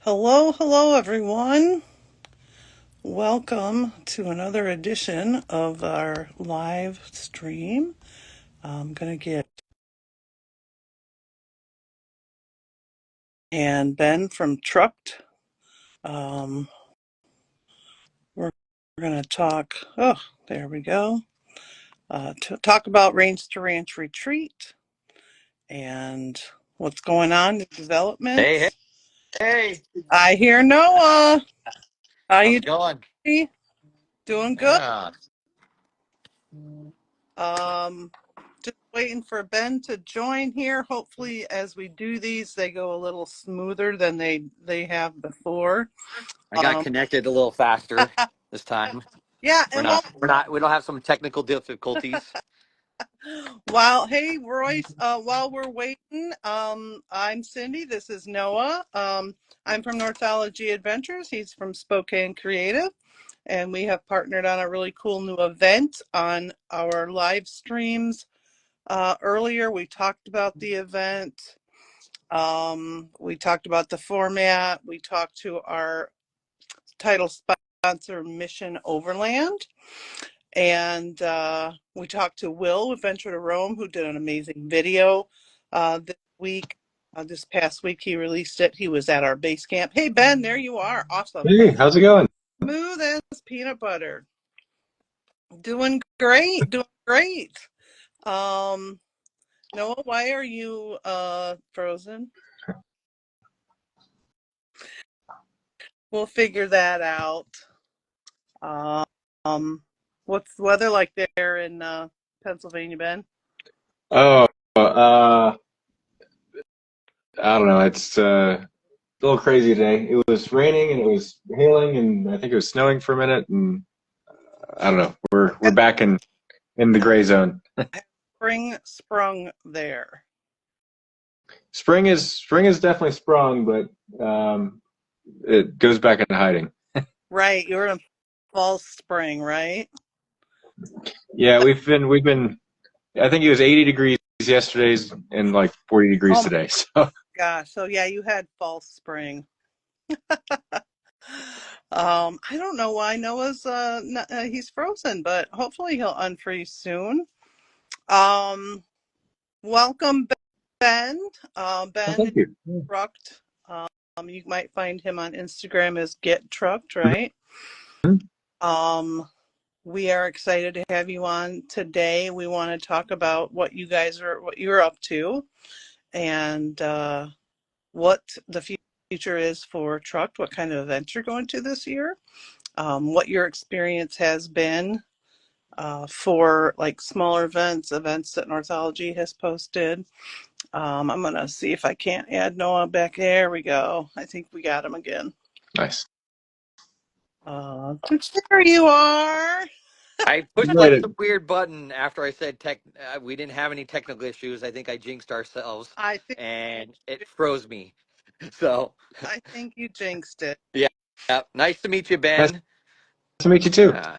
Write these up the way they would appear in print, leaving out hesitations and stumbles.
Hello, hello, everyone. Welcome to another edition of our live stream. I'm going to get and Ben from Trucked. Um, we're going to talk. Oh, there we go. To talk about Range to Ranch Retreat and what's going on in Hey, hey, developments. hey. I hear Noah. How How's you it going? doing? Doing good. Yeah. Um, just waiting for Ben to join here. Hopefully, as we do these, they go a little smoother than they have before. I got Um, connected a little faster this time. yeah, We're and not, we're not, we don't have some technical difficulties. while hey Royce, while we're waiting, I'm Cindy. This is Noah. I'm from Northology Adventures. He's from Spokane Creative, and we have partnered on a really cool new event on our live streams. Earlier, we talked about the event. We talked about the format. We talked to our title sponsor, Mission Overland. And we talked to Will with Venture to Rome, who did an amazing video this week. This past week, he released it. He was at our base camp. Hey, Ben, there you are. Awesome. Hey, how's it going? Smooth as peanut butter. Doing great. Doing great. Um, Noah, why are you frozen? We'll figure that out. Um, what's the weather like there in Pennsylvania, Ben? Oh, I don't know. It's a little crazy today. It was raining and it was hailing and I think it was snowing for a minute and I don't know. We're Has back in the gray zone. spring sprung there? Spring is definitely sprung, but it goes back into hiding. Right, you're in fall spring, right? Yeah, we've been. I think it was 80 degrees yesterday's and like 40 degrees Oh my today. So gosh. So yeah, you had fall spring. I don't know why Noah's he's frozen, but hopefully he'll unfreeze soon. Um, welcome Ben. well, Ben is thank you. trucked. You might find him on Instagram as Get Trucked, right? Um, we are excited to have you on today. We want to talk about what you're up to, and what the future is for Trucked, what kind of events you're going to this year, what your experience has been for like smaller events that Northology has posted. I'm gonna see if I can't add Noah back. There we go. I think we got him again. Nice. There you are. I You pushed made like it. some weird button after I said we didn't have any technical issues. I think I jinxed ourselves I think and it froze me. So, I think you jinxed it. yeah. Yeah. Nice to meet you, Nice Ben. to meet you too. Uh,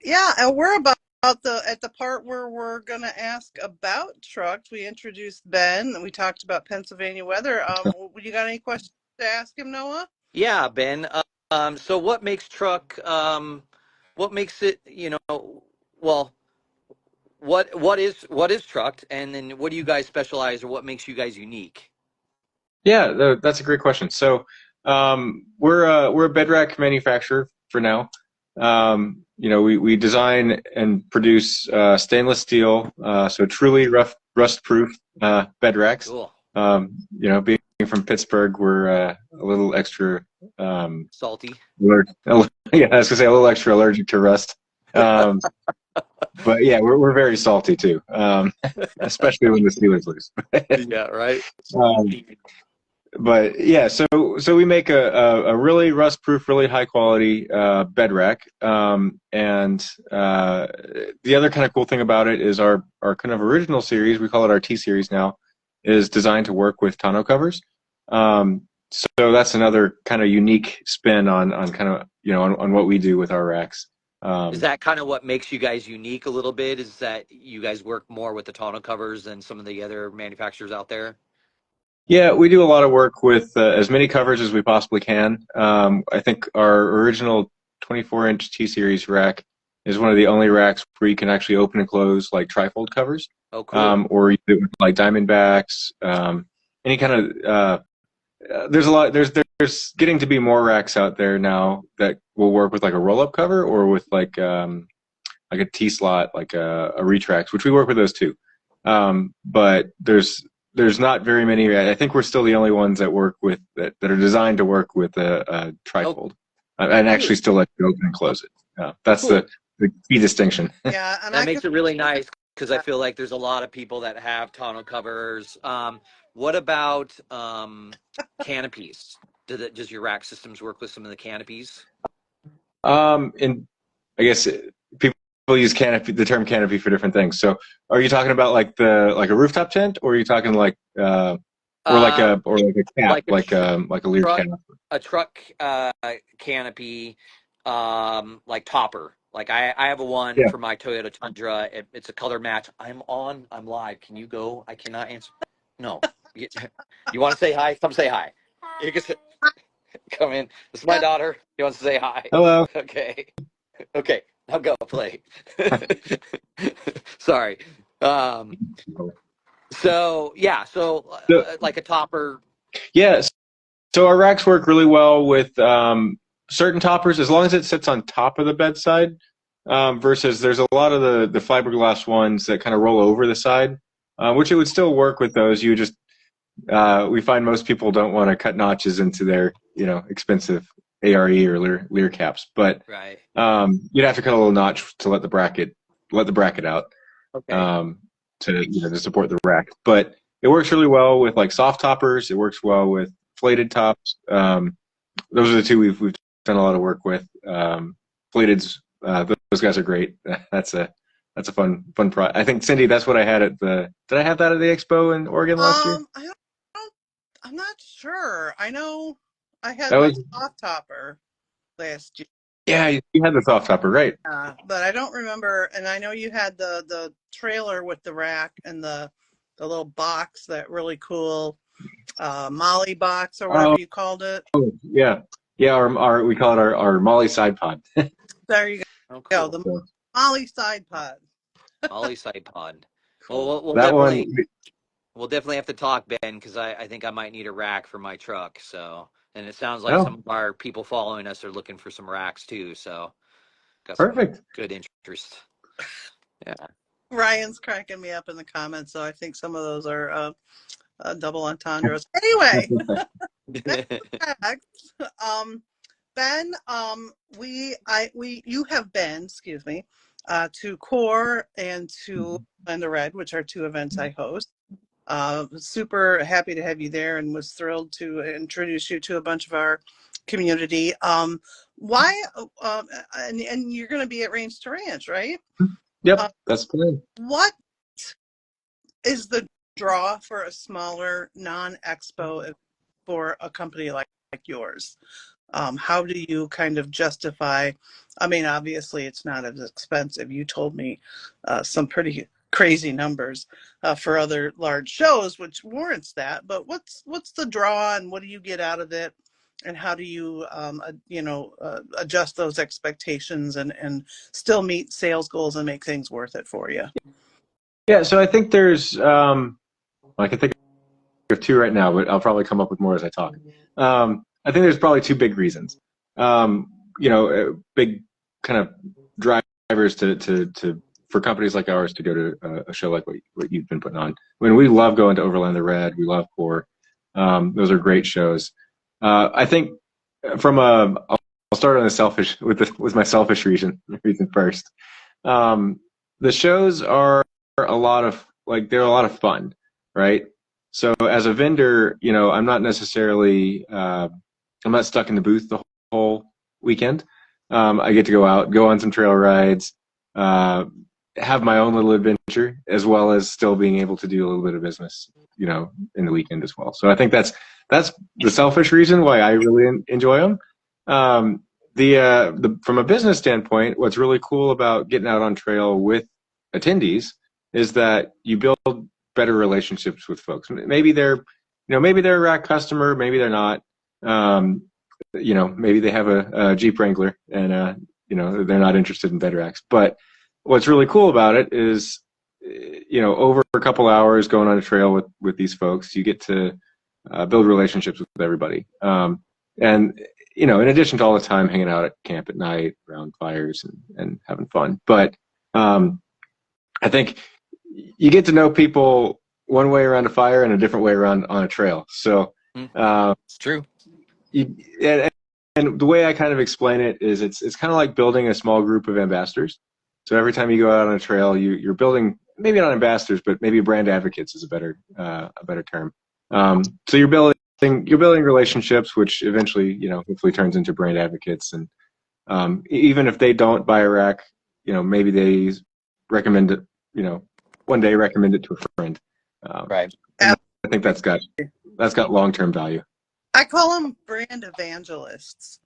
Yeah, and we're about the at the part where we're gonna ask about trucks. We introduced Ben and we talked about Pennsylvania weather. You got any questions to ask him, Noah? yeah, Ben. So what makes it, well, what is trucked, and then what do you guys specialize, or what makes you guys unique? Yeah, that's a great question. So, we're a bed rack manufacturer for now. We design and produce stainless steel, so truly rust proof bed racks. Cool. Being from Pittsburgh, we're a little extra Salty. yeah, I was gonna say a little extra allergic to rust. Um, but yeah, we're very salty too, especially when the Steelers lose. Yeah, right. Um, but yeah, so we make a really rust-proof, really high-quality bed rack. And the other kind of cool thing about it is our kind of original series, we call it our T series now, is designed to work with tonneau covers. So that's another kind of unique spin on kind of on what we do with our racks. Is Um, that kind of what makes you guys unique a little bit? Is that you guys work more with the tonneau covers than some of the other manufacturers out there? Yeah, we do a lot of work with as many covers as we possibly can. I think our original 24-inch T-Series rack is one of the only racks where you can actually open and close like trifold covers, Oh, cool. or you do it with, like Diamondbacks, any kind of. There's a lot. There's getting to be more racks out there now that will work with like a roll-up cover or with like a T-slot, like a Retrax, which we work with those too. But there's not very many. I think we're still the only ones that work with that are designed to work with a Oh, trifold, and cool. actually still let you open and Oh, close it. That's cool. the key distinction. Yeah, and That I can. makes it really nice because I feel like there's a lot of people that have tonneau covers. What about canopies? Does your rack systems work with some of the canopies? And I guess people use canopy, the term canopy, for different things. So, are you talking about like a rooftop tent, or are you talking like Uh, or like a cap, like a like a Lear truck, cap? canopy, like topper. Like I have a one Yeah. for my Toyota Tundra. It's a color match. I'm live. Can you go? I cannot answer. No. You want to say hi? Come say hi. You can come in. This is my daughter. He wants to say hi. Hello. Okay. Okay. Now go play. Sorry. Um, so yeah. So So, like a topper. yeah. So our racks work really well with certain toppers as long as it sits on top of the bedside. Versus there's a lot of the fiberglass ones that kind of roll over the side, which it would still work with those. You just we find most people don't want to cut notches into their expensive ARE or Lear caps, but Right. you'd have to cut a little notch to let the bracket out, Okay. um, to support the rack. But it works really well with like soft toppers. It works well with flated tops. Those are the two we've done a lot of work with. Flateds, those guys are great. That's a fun pro. I think Cindy, that's what I had at the. Did I have that at the expo in Oregon last year? I don't, I'm not sure. I know I That had my was soft topper last year, Yeah. You had the soft topper, right? but I don't remember. And I know you had the trailer with the rack and the little box, that really cool Molly box or whatever Oh you called it. yeah, yeah. Our we call it our Molly side pod. There you Oh, go, cool. the Molly side pod. Ollie side pod. Well, Cool. That one. we'll definitely have to talk, Ben, because I think I might need a rack for my truck. So, and it sounds like some Oh, of our people following us are looking for some racks too. So, got some perfect. good interest. Yeah. Ryan's cracking me up in the comments, so I think some of those are double entendres. Anyway, back. Um, Ben, you have been, excuse me, to Core and to Lenda Red, which are two events I host. Super happy to have you there, and was thrilled to introduce you to a bunch of our community. Why? And you're going to be at Range to Ranch, right? Yep, that's the plan. What is the draw for a smaller non-expo for a company like yours? How do you kind of justify? I mean, obviously, it's not as expensive. You told me some pretty crazy numbers for other large shows, which warrants that. But what's the draw, and what do you get out of it? And how do you, adjust those expectations and still meet sales goals and make things worth it for you? Yeah, so I think there's I can think of two right now, but I'll probably come up with more as I talk. I think there's probably two big reasons. Big kind of drivers to for companies like ours to go to a show like what you've been putting on. I mean, we love going to Overland the Red. We love Core. Those are great shows. I think I'll start on the selfish with my selfish reason first. The shows are a lot of they're a lot of fun, right? So as a vendor, I'm not necessarily I'm not stuck in the booth the whole weekend. I get to go on some trail rides, have my own little adventure, as well as still being able to do a little bit of business, in the weekend as well. So I think that's the selfish reason why I really enjoy them. The from a business standpoint, what's really cool about getting out on trail with attendees is that you build better relationships with folks. Maybe they're maybe they're a rack customer, maybe they're not. Um, maybe they have a Jeep Wrangler and they're not interested in bed racks. But what's really cool about it is, over a couple hours going on a trail with these folks, you get to build relationships with everybody. And in addition to all the time hanging out at camp at night around fires and having fun. But I think you get to know people one way around a fire and a different way around on a trail. So it's true. And the way I kind of explain it is it's kind of like building a small group of ambassadors. So every time you go out on a trail, you're building, maybe not ambassadors, but maybe brand advocates is a better term. So you're building relationships, which eventually, hopefully turns into brand advocates. And even if they don't buy a rack, maybe they recommend it, one day recommend it to a friend. Right. I think that's got long-term value. I call them brand evangelists.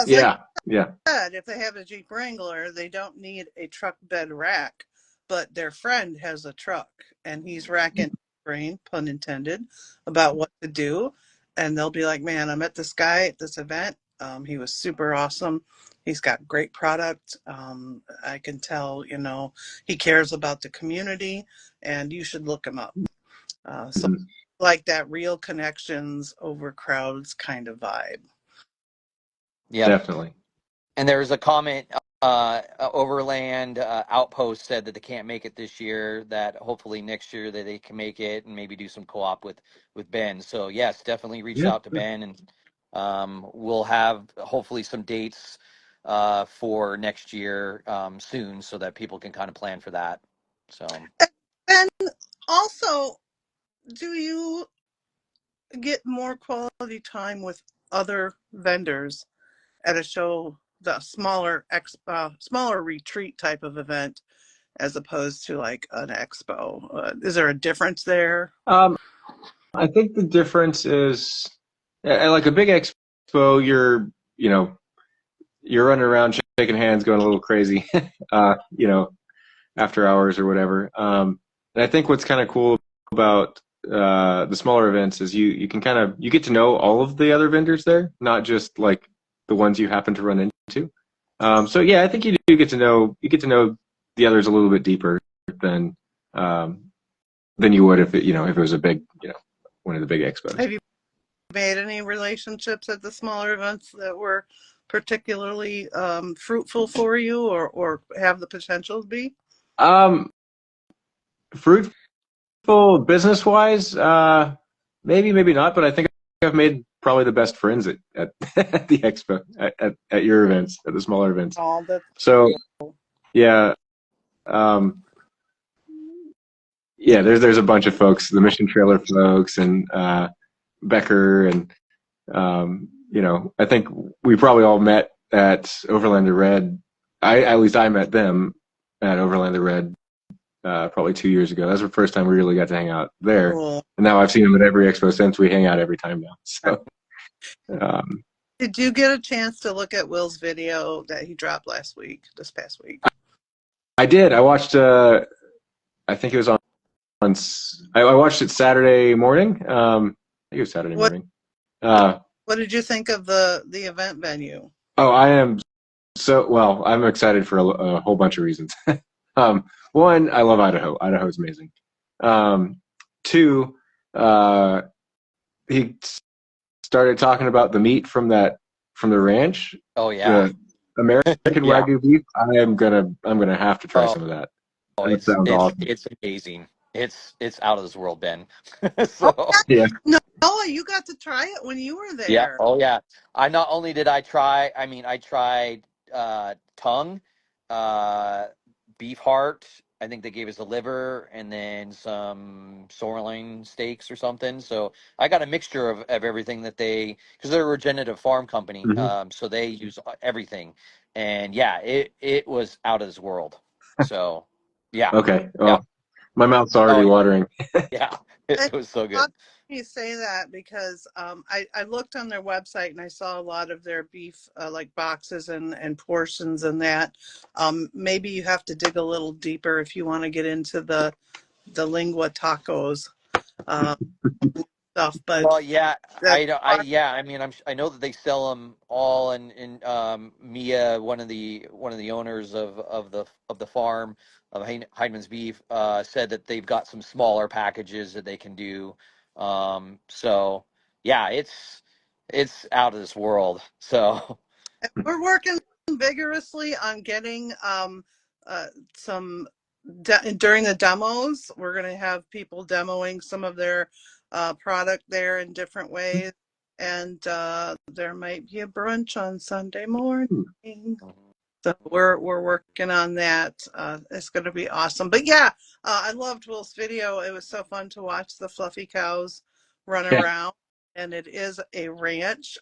Yeah. If they have a Jeep Wrangler, they don't need a truck bed rack, but their friend has a truck and he's racking his brain, pun intended, about what to do. And they'll be like, man, I met this guy at this event. He was super awesome. He's got great product. I can tell, he cares about the community and you should look him up. So like that real connections over crowds kind of vibe. Yeah, definitely. And there was a comment, Overland Outpost said that they can't make it this year, that hopefully next year that they can make it and maybe do some co-op with Ben. So yes, definitely reach out to Ben, and we'll have hopefully some dates for next year soon so that people can kind of plan for that. So. And also, do you get more quality time with other vendors at a show, the smaller retreat type of event, as opposed to like an expo? Is there a difference there? I think the difference is, like a big expo, you're running around shaking hands, going a little crazy, after hours or whatever. And I think what's kind of cool about the smaller events is you can you get to know all of the other vendors there, not just like the ones you happen to run into. So yeah, I think you do get to know the others a little bit deeper than you would if it was a big, one of the big expos. Have you made any relationships at the smaller events that were particularly fruitful for you, or have the potential to be? Fruitful business wise, maybe not, but I think I've made probably the best friends at the expo, at your events, at the smaller events. Oh, that's so cool. Yeah. There's a bunch of folks, the Mission Trailer folks and Becker, and I think we probably all met at Overlander Red. At least I met them at Overlander Red probably 2 years ago. That's the first time we really got to hang out there. Cool. And now I've seen them at every expo since. We hang out every time now. So, did you get a chance to look at Will's video that he dropped this past week? I did. I watched. I think it was on. I watched it Saturday morning. I think it was Saturday morning. What did you think of the event venue? Oh, I am I'm excited for a whole bunch of reasons. One, I love Idaho. Idaho's amazing. Two, he started talking about the meat from the ranch. Oh yeah, the American Wagyu beef. I'm gonna have to try some of that. Oh, that sounds awesome. It's amazing. It's out of this world, Ben. So yeah. Noah, you got to try it when you were there. Yeah. Oh yeah. I not only did I tried tongue, beef heart. I think they gave us a liver and then some sirloin steaks or something. So I got a mixture of everything that because they're a regenerative farm company. Mm-hmm. So they use everything. And yeah, it was out of this world. So yeah. Okay. Well, yeah. My mouth's already watering. Yeah. It was so good. You say that because I looked on their website and I saw a lot of their beef like boxes and portions and that. Maybe you have to dig a little deeper if you want to get into the lingua tacos. stuff, but Well, yeah, that's yeah. I mean, I know that they sell them all, and Mia, one of the owners of the farm of Heidman's Beef, said that they've got some smaller packages that they can do. So yeah, it's out of this world. So we're working vigorously on getting uh, some during the demos. We're going to have people demoing some of their product there in different ways, and there might be a brunch on Sunday morning. So we're working on that. It's going to be awesome. But yeah, I loved Will's video. It was so fun to watch the fluffy cows run Yeah. around, and it is a ranch.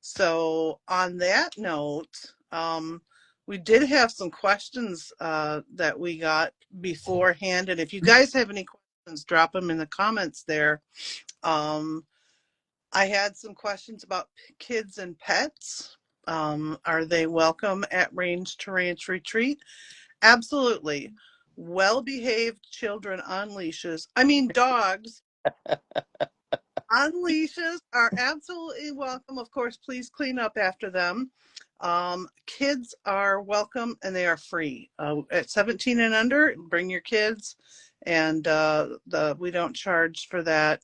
So on that note, we did have some questions that we got beforehand, and if you guys have any questions, drop them in the comments there. I had some questions about kids and pets. Are they welcome at Range to Ranch Retreat? Absolutely. Well behaved children on leashes, I mean, dogs on leashes are absolutely welcome. Of course, please clean up after them. Kids are welcome and they are free. At 17 and under, bring your kids, and we don't charge for that.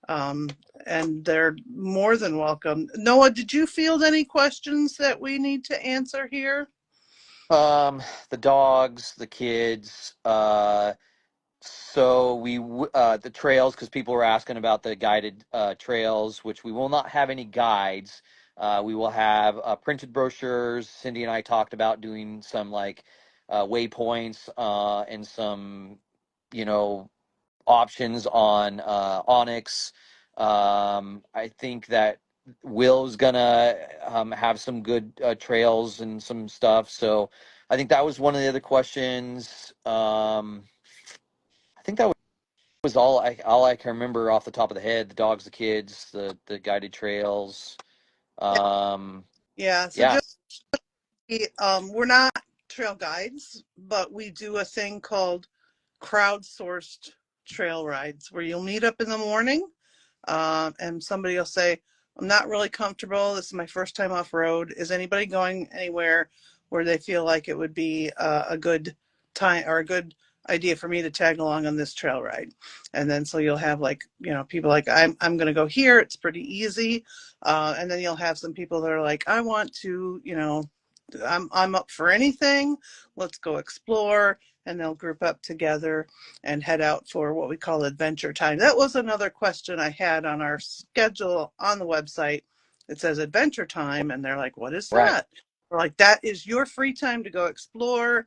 Um, and they're more than welcome. Noah, did you field any questions that we need to answer here? the dogs, the kids. So the trails, because people were asking about the guided trails, which we will not have any guides. We will have printed brochures. Cindy and I talked about doing some like waypoints and some, you know, options on Onyx. I think that Will's gonna have some good trails and some stuff. So I think that was one of the other questions. I think that was all I can remember off the top of the head. The dogs, the kids, the guided trails. Um, Yeah, so yeah. just we're not trail guides, but we do a thing called crowdsourced trail rides where you'll meet up in the morning, and somebody will say, I'm not really comfortable. This is my first time off road. Is anybody going anywhere where they feel like it would be a good time or a good idea for me to tag along on this trail ride? And then so you'll have, like, people like, I'm going to go here. It's pretty easy. And then you'll have some people that are like, I want to, I'm up for anything. Let's go explore. And they'll group up together and head out for what we call adventure time. That was another question I had on our schedule on the website. It says adventure time, and they're like, what is Right. that? We're like, that is your free time to go explore,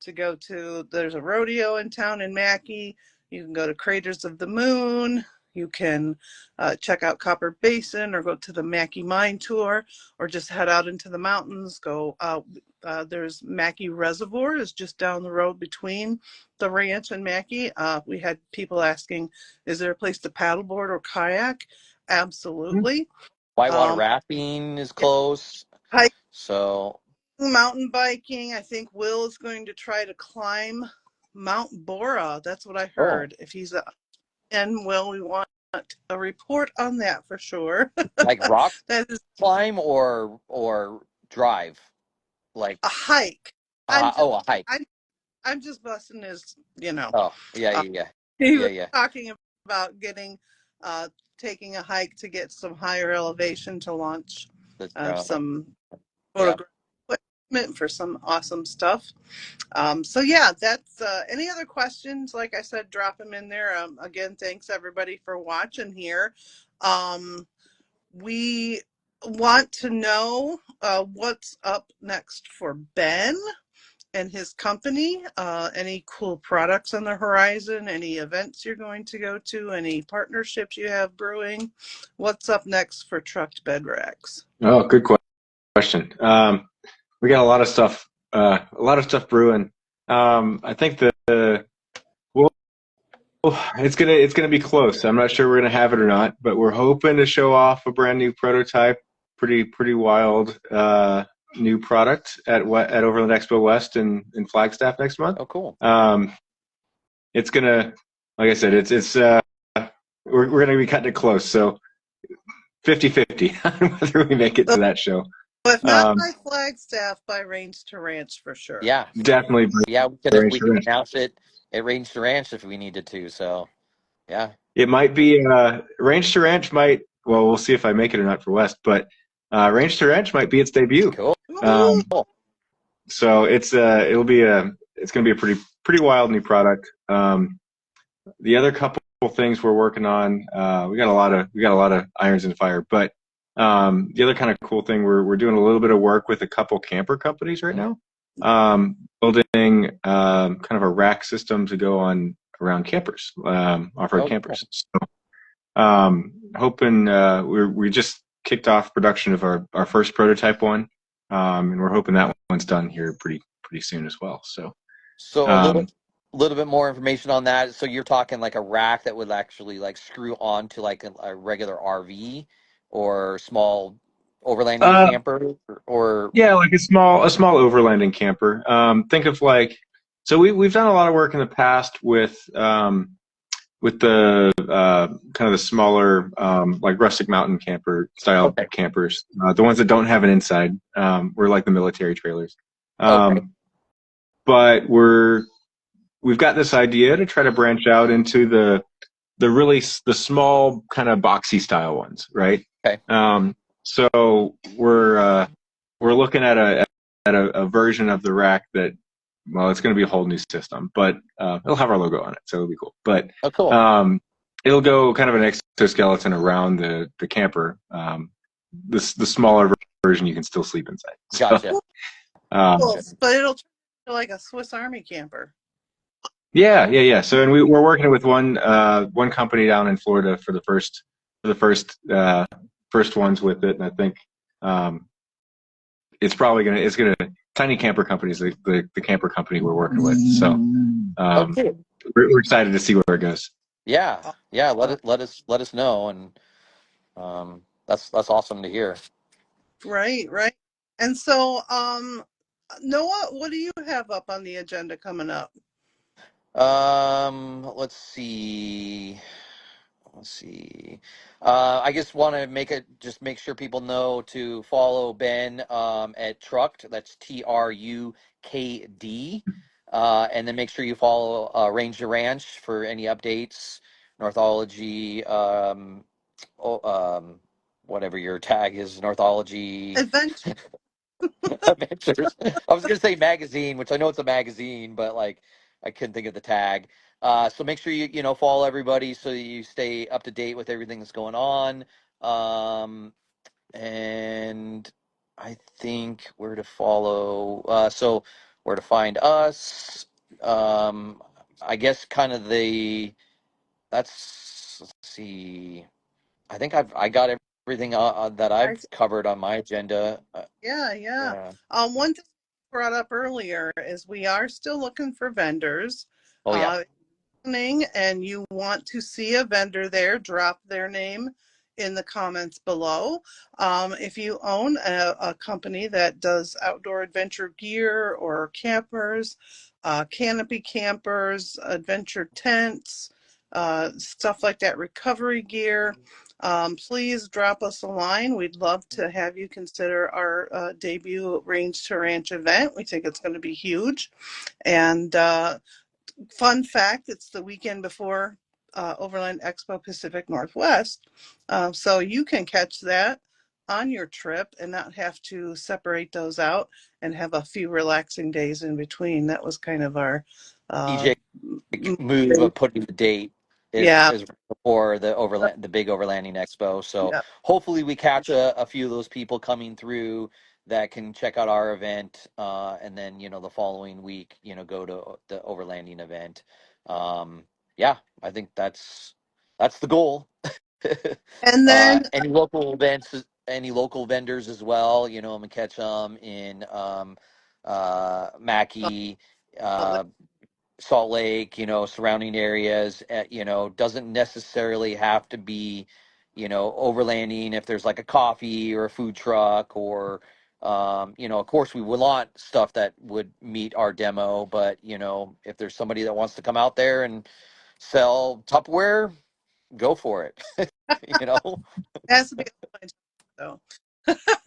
there's a rodeo in town in Mackey. You can go to Craters of the Moon. You can check out Copper Basin or go to the Mackey Mine Tour, or just head out into the mountains. There's Mackey Reservoir is just down the road between the ranch and Mackey. We had people asking, is there a place to paddleboard or kayak? Absolutely. Whitewater Um, rafting is yeah, close. hiking, So, mountain biking. I think Will is going to try to climb Mount Bora. That's what I oh, heard. If he's in, Will, we want a report on that for sure. like rock That is climb or drive, like a hike. I'm just, a hike. I'm, I'm just busting his, Oh, yeah, uh, yeah, yeah, he yeah, was yeah. talking about uh, taking a hike to get some higher elevation to launch That's some yeah. photographic equipment for some awesome stuff. So yeah, that's any other questions? Like I said, drop them in there. Again, thanks everybody for watching here. Um, we want to know what's up next for Ben and his company. Any cool products on the horizon? Any events you're going to go to? Any partnerships you have brewing? What's up next for Trucked Bed Racks? Oh, good question. We got a lot of stuff brewing. I think well, it's gonna be close. I'm not sure we're gonna have it or not, but we're hoping to show off a brand new prototype, pretty wild new product at Overland Expo West in Flagstaff next month. Oh, cool. It's gonna, like I said, we're going to be cutting it close. So 50-50 on whether we make it So to that show. if not Um, by Flagstaff, by Range to Ranch for sure. Yeah, definitely yeah, arrange we for could it. announce it at Range to Ranch if we needed to. So yeah, It might be range to ranch might. Well, we'll see if I make it or not for West, but range to ranch might be its debut. cool. Ooh, Um, so it's going to be a pretty wild new product. The other couple things we're working on, we got a lot of irons in the fire, but the other kind of cool thing we're doing a little bit of work with a couple camper companies right now, building kind of a rack system to go on around campers, off-road Oh, cool. campers. So hoping we just kicked off production of our first prototype one, and we're hoping that one's done here pretty soon as well. So So um, a little bit more information on that. So you're talking like a rack that would actually like screw onto like a regular RV or small overlanding uh, camper or yeah, like a small overlanding camper. Think of like so we've done a lot of work in the past with the kind of the smaller like rustic mountain camper style okay, campers, the ones that don't have an inside. We're like the military trailers. okay, Um, but we've got this idea to try to branch out into the small kind of boxy style ones, right? okay. So we're looking at a version of the rack that, well, it's going to be a whole new system, but it'll have our logo on it, so it'll be cool. But Oh, cool. um, it'll go kind of an exoskeleton around the camper. The smaller version you can still sleep inside. So Gotcha. um, Gotcha. cool. But it'll turn into like a Swiss Army camper. yeah. So and we're working with one company down in Florida for the first ones with it, and I think um, it's gonna Tiny Camper Company is the camper company we're working with. So um, Okay. we're excited to see where it goes. Yeah. Yeah. Awesome. Let us know, and that's awesome to hear. Right, right. And so, Noah, what do you have up on the agenda coming up? Let's see. Let's see. I just want to just make sure people know to follow Ben at Trucked. That's TRUKD. And then make sure you follow Range to Ranch for any updates, Northology, whatever your tag is, Northology Adventure. Adventures. I was gonna say magazine, which I know it's a magazine, but like I couldn't think of the tag. So make sure you follow everybody so you stay up to date with everything that's going on. And I think where to follow. So where to find us. I guess kind of let's see. I think I got everything that I, I've covered on my agenda. yeah, yeah. Yeah. One thing brought up earlier is we are still looking for vendors. Oh yeah. Uh, and you want to see a vendor there, drop their name in the comments below. If you own a company that does outdoor adventure gear or campers, canopy campers, adventure tents, stuff like that, recovery gear, please drop us a line. We'd love to have you consider our debut Range to Ranch event. We think it's going to be huge. And fun fact, it's the weekend before Overland Expo Pacific Northwest. So you can catch that on your trip and not have to separate those out and have a few relaxing days in between. That was kind of our, uh, TJ move of putting the date yeah, is before the big overlanding expo. So yeah. hopefully we catch a few of those people coming through that can check out our event, and then the following week go to the overlanding event. Yeah, I think that's the goal. And then Any local events, any local vendors as well. I'm gonna catch them in Mackey. Salt Uh, Salt Lake, surrounding areas, doesn't necessarily have to be, overlanding if there's like a coffee or a food truck or, of course we would want stuff that would meet our demo, but, if there's somebody that wants to come out there and sell Tupperware, go for it. You know, It has to be online, though.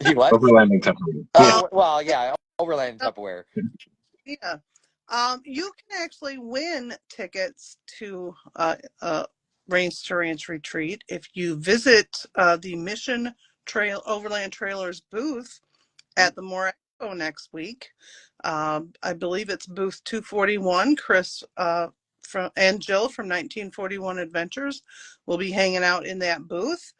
you what? Overlanding Tupperware. Yeah. Um, Oh well, yeah, overland Tupperware. yeah. You can actually win tickets to Range to Ranch Retreat if you visit the Mission Trail Overland Trailers booth at the More Expo next week. I believe it's booth 241. Chris and Jill from 1941 Adventures will be hanging out in that booth.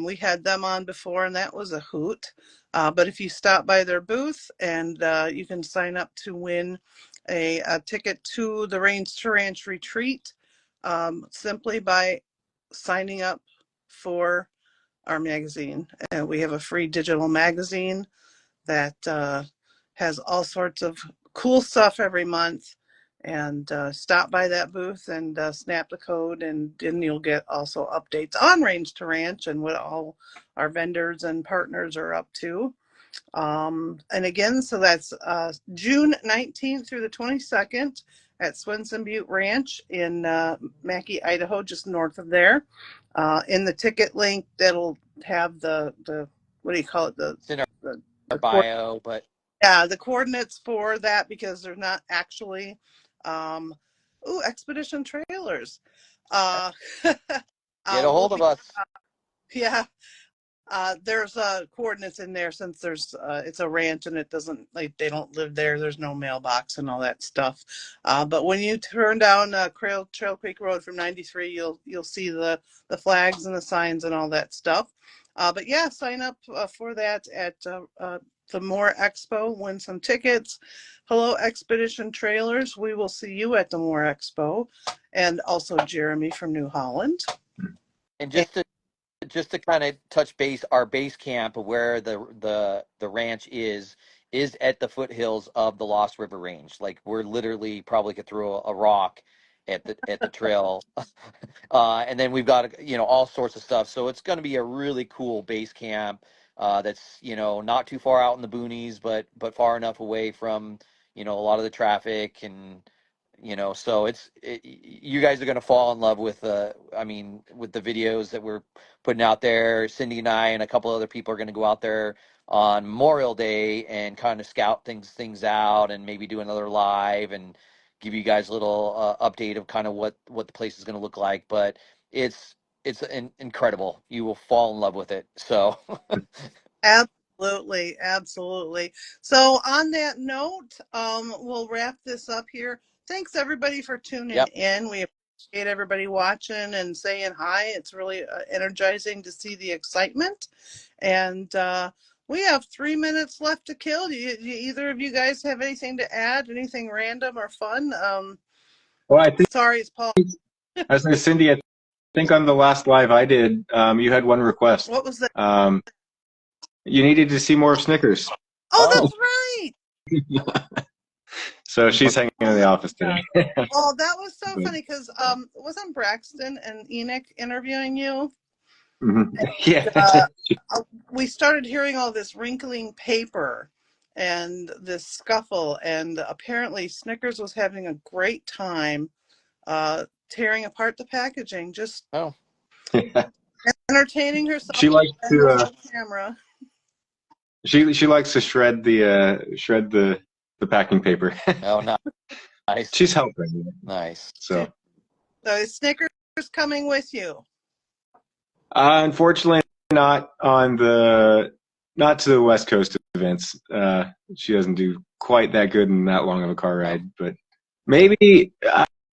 We had them on before, and that was a hoot. But if you stop by their booth, and you can sign up to win a ticket to the Range to Ranch Retreat simply by signing up for our magazine. We have a free digital magazine that has all sorts of cool stuff every month. And stop by that booth and snap the code, and then you'll get also updates on Range to Ranch and what all our vendors and partners are up to. And again, so that's June 19th through the 22nd at Swenson Butte Ranch in Mackay, Idaho, just north of there. In the ticket link, that'll have the what do you call it? It's in The, our the bio, but yeah, the coordinates for that, because they're not actually expedition trailers. Uh, get a we'll hold of be us. yeah. There's coordinates in there, since there's it's a ranch and it doesn't, like, they don't live there. There's no mailbox and all that stuff. But when you turn down Trail Creek Road from 93, you'll see the flags and the signs and all that stuff. But yeah, sign up for that at the More Expo. Win some tickets. Hello, Expedition Trailers. We will see you at the More Expo, and also Jeremy from New Holland. And And just to kind of touch base, our base camp where the ranch is at the foothills of the Lost River Range. Like we're literally probably could throw a rock at the trail. And then we've got all sorts of stuff. So it's going to be a really cool base camp that's not too far out in the boonies, but far enough away from a lot of the traffic. And so you guys are going to fall in love with with the videos that we're putting out there. Cindy and I and a couple other people are going to go out there on Memorial Day and kind of scout things out, and maybe do another live and give you guys a little update of kind of what the place is going to look like. But it's incredible. You will fall in love with it. So absolutely, absolutely. So on that note, we'll wrap this up here. Thanks everybody for tuning yep. in. We appreciate everybody watching and saying hi. It's really energizing to see the excitement. And we have 3 minutes left to kill. Do either of you guys have anything to add? Anything random or fun? Well, I think Sorry, it's Paul. I was going to Cindy. I think on the last live I did, you had one request. What was that? You needed to see more of Snickers. Oh, Oh, that's right. So she's hanging in the office today. Oh, that was so funny, because wasn't Braxton and Enoch interviewing you? Yeah. uh, we started hearing all this wrinkling paper and this scuffle, and apparently Snickers was having a great time tearing apart the packaging, just oh, entertaining herself She likes and the to whole camera. she likes to shred the packing paper. oh, nice, She's helping. nice. So So is Snickers coming with you? unfortunately not to the West Coast events. She doesn't do quite that good in that long of a car Oh, ride, but maybe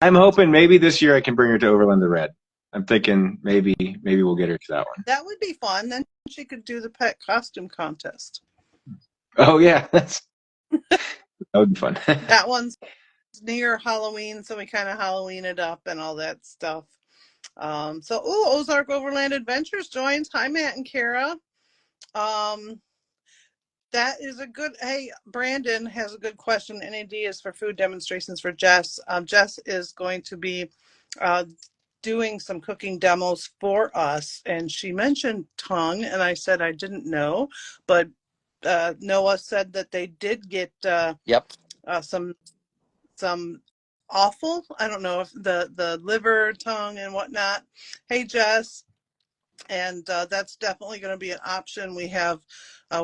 I'm hoping maybe this year I can bring her to Overland the Red. I'm thinking maybe we'll get her to that one. That would be fun. Then she could do the pet costume contest. Oh yeah, that would be fun. That one's near Halloween, so we kind of Halloween it up and all that stuff. Ozark Overland Adventures joins. Hi, Matt and Kara. Um, that is a good. Hey, Brandon has a good question. Any ideas for food demonstrations for Jess? Jess is going to be doing some cooking demos for us, and she mentioned tongue, and I said I didn't know, but Noah said that they did get yep. some awful. I don't know if the liver, tongue, and whatnot. Hey, Jess. And that's definitely going to be an option.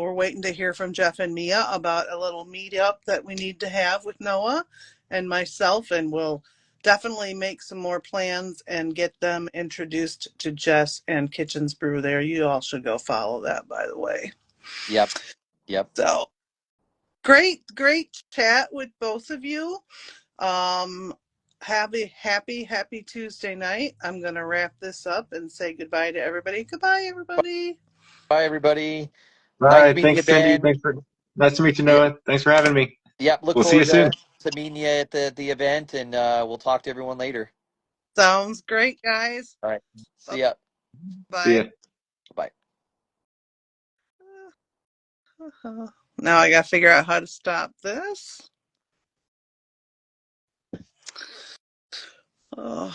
We're waiting to hear from Jeff and Mia about a little meetup that we need to have with Noah and myself, and we'll definitely make some more plans and get them introduced to Jess and Kitchens Brew there. You all should go follow that, by the way. Yep. Yep. So great chat with both of you. Um, happy Tuesday night. I'm gonna wrap this up and say goodbye to everybody. Goodbye, everybody. Bye, everybody. All Nice right. meeting you, Thanks, Cindy. Ben. Nice to meet you, Yeah. Noah. Thanks for having me. Yep. Look We'll see you forward soon. to meeting you at the event, and we'll talk to everyone later. Sounds great, guys. All right. See ya. See Bye. ya. Bye. Now I gotta figure out how to stop this. Oh.